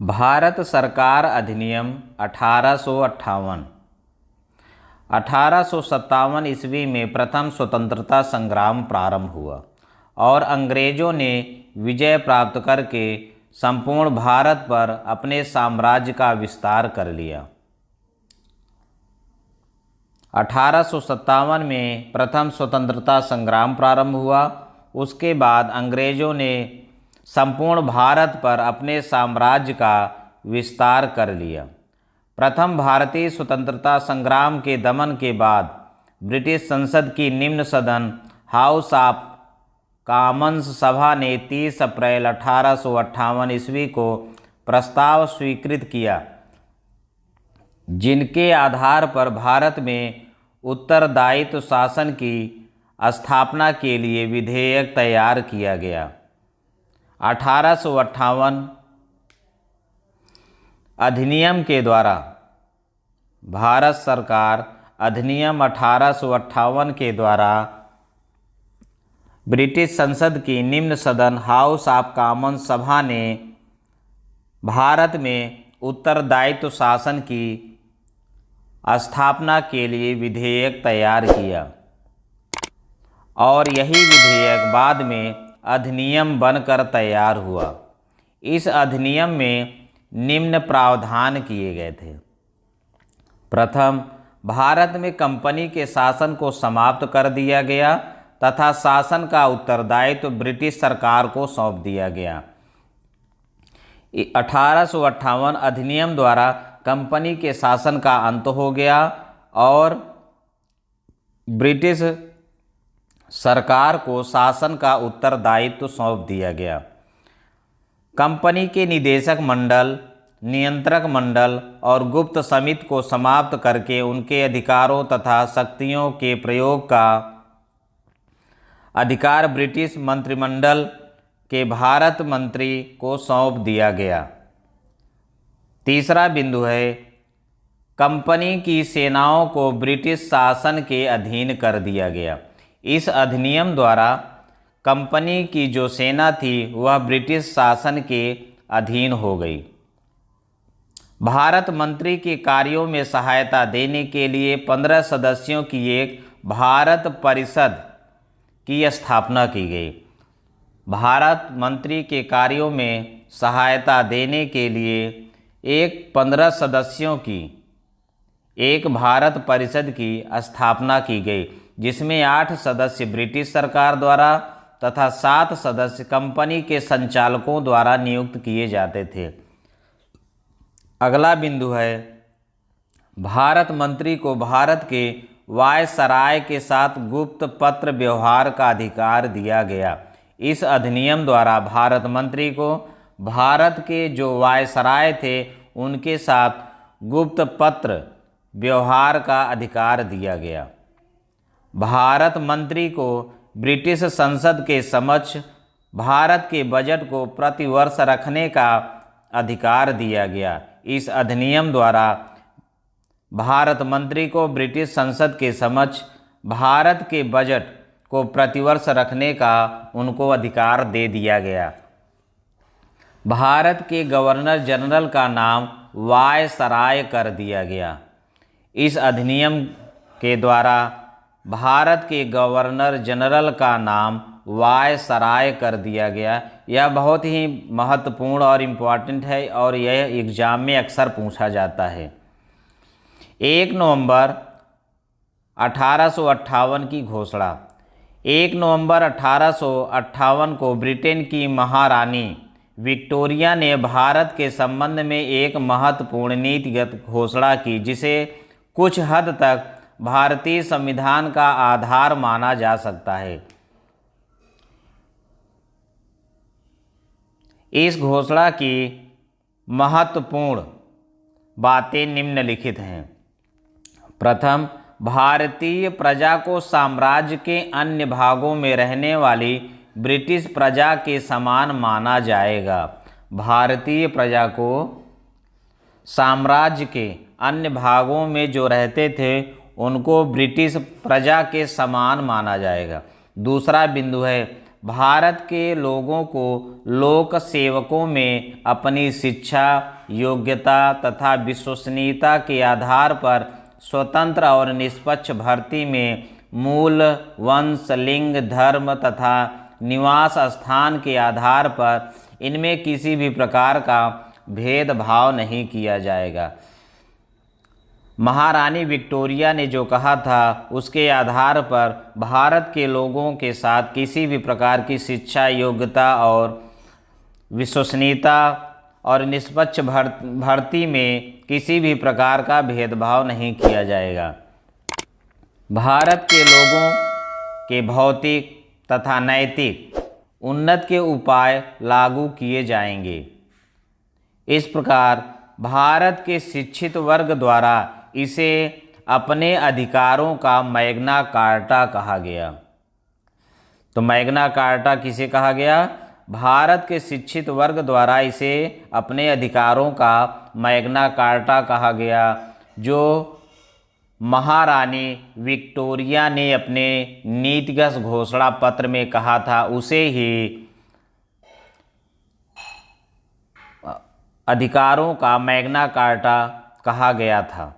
भारत सरकार अधिनियम 1858। 1857 ईस्वी में प्रथम स्वतंत्रता संग्राम प्रारंभ हुआ और अंग्रेजों ने विजय प्राप्त करके संपूर्ण भारत पर अपने साम्राज्य का विस्तार कर लिया। 1857 में प्रथम स्वतंत्रता संग्राम प्रारंभ हुआ। उसके बाद अंग्रेजों ने संपूर्ण भारत पर अपने साम्राज्य का विस्तार कर लिया। प्रथम भारतीय स्वतंत्रता संग्राम के दमन के बाद ब्रिटिश संसद की निम्न सदन हाउस ऑफ कॉमन्स सभा ने 30 अप्रैल 1858 ईस्वी को प्रस्ताव स्वीकृत किया, जिनके आधार पर भारत में उत्तरदायित्व शासन की स्थापना के लिए विधेयक तैयार किया गया। 1858 अधिनियम के द्वारा भारत सरकार अधिनियम 1858 के द्वारा ब्रिटिश संसद की निम्न सदन हाउस ऑफ कॉमन्स सभा ने भारत में उत्तरदायित्व शासन की स्थापना के लिए विधेयक तैयार किया और यही विधेयक बाद में अधिनियम बनकर तैयार हुआ। इस अधिनियम में निम्न प्रावधान किए गए थे। प्रथम, भारत में कंपनी के शासन को समाप्त कर दिया गया तथा शासन का उत्तरदायित्व ब्रिटिश सरकार को सौंप दिया गया। 1858 अधिनियम द्वारा कंपनी के शासन का अंत हो गया और ब्रिटिश सरकार को शासन का उत्तरदायित्व सौंप दिया गया। कंपनी के निदेशक मंडल, नियंत्रक मंडल और गुप्त समिति को समाप्त करके उनके अधिकारों तथा शक्तियों के प्रयोग का अधिकार ब्रिटिश मंत्रिमंडल के भारत मंत्री को सौंप दिया गया। तीसरा बिंदु है, कंपनी की सेनाओं को ब्रिटिश शासन के अधीन कर दिया गया। इस अधिनियम द्वारा कंपनी की जो सेना थी वह ब्रिटिश शासन के अधीन हो गई। भारत मंत्री के कार्यों में सहायता देने के लिए 15 सदस्यों की एक भारत परिषद की स्थापना की गई। भारत मंत्री के कार्यों में सहायता देने के लिए एक 15 सदस्यों की एक भारत परिषद की स्थापना की गई, जिसमें 8 सदस्य ब्रिटिश सरकार द्वारा तथा 7 सदस्य कंपनी के संचालकों द्वारा नियुक्त किए जाते थे। अगला बिंदु है, भारत मंत्री को भारत के वायसराय के साथ गुप्त पत्र व्यवहार का अधिकार दिया गया। इस अधिनियम द्वारा भारत मंत्री को भारत के जो वायसराय थे उनके साथ गुप्त पत्र व्यवहार का अधिकार दिया गया। भारत मंत्री को ब्रिटिश संसद के समक्ष भारत के बजट को प्रतिवर्ष रखने का अधिकार दिया गया। इस अधिनियम द्वारा भारत मंत्री को ब्रिटिश संसद के समक्ष भारत के बजट को प्रतिवर्ष रखने का उनको अधिकार दे दिया गया। भारत के गवर्नर जनरल का नाम वायसराय कर दिया गया। इस अधिनियम के द्वारा भारत के गवर्नर जनरल का नाम वायसराय कर दिया गया। यह बहुत ही महत्वपूर्ण और इम्पॉर्टेंट है और यह एग्जाम में अक्सर पूछा जाता है। 1 नवंबर 1858 की घोषणा। 1 नवंबर 1858 को ब्रिटेन की महारानी विक्टोरिया ने भारत के संबंध में एक महत्वपूर्ण नीतिगत घोषणा की, जिसे कुछ हद तक भारतीय संविधान का आधार माना जा सकता है। इस घोषणा की महत्वपूर्ण बातें निम्नलिखित हैं। प्रथम, भारतीय प्रजा को साम्राज्य के अन्य भागों में रहने वाली ब्रिटिश प्रजा के समान माना जाएगा। भारतीय प्रजा को साम्राज्य के अन्य भागों में जो रहते थे उनको ब्रिटिश प्रजा के समान माना जाएगा। दूसरा बिंदु है, भारत के लोगों को लोक सेवकों में अपनी शिक्षा, योग्यता तथा विश्वसनीयता के आधार पर स्वतंत्र और निष्पक्ष भर्ती में मूल, वंश, लिंग, धर्म तथा निवास स्थान के आधार पर इनमें किसी भी प्रकार का भेदभाव नहीं किया जाएगा। महारानी विक्टोरिया ने जो कहा था उसके आधार पर भारत के लोगों के साथ किसी भी प्रकार की शिक्षा, योग्यता और विश्वसनीयता और निष्पक्ष भर्ती में किसी भी प्रकार का भेदभाव नहीं किया जाएगा। भारत के लोगों के भौतिक तथा नैतिक उन्नति के उपाय लागू किए जाएंगे। इस प्रकार भारत के शिक्षित वर्ग द्वारा इसे अपने अधिकारों का मैग्ना कार्टा कहा गया। तो मैग्ना कार्टा किसे कहा गया? भारत के शिक्षित वर्ग द्वारा इसे अपने अधिकारों का मैग्ना कार्टा कहा गया, जो महारानी विक्टोरिया ने अपने नीतिगत घोषणा पत्र में कहा था, उसे ही अधिकारों का मैग्ना कार्टा कहा गया था।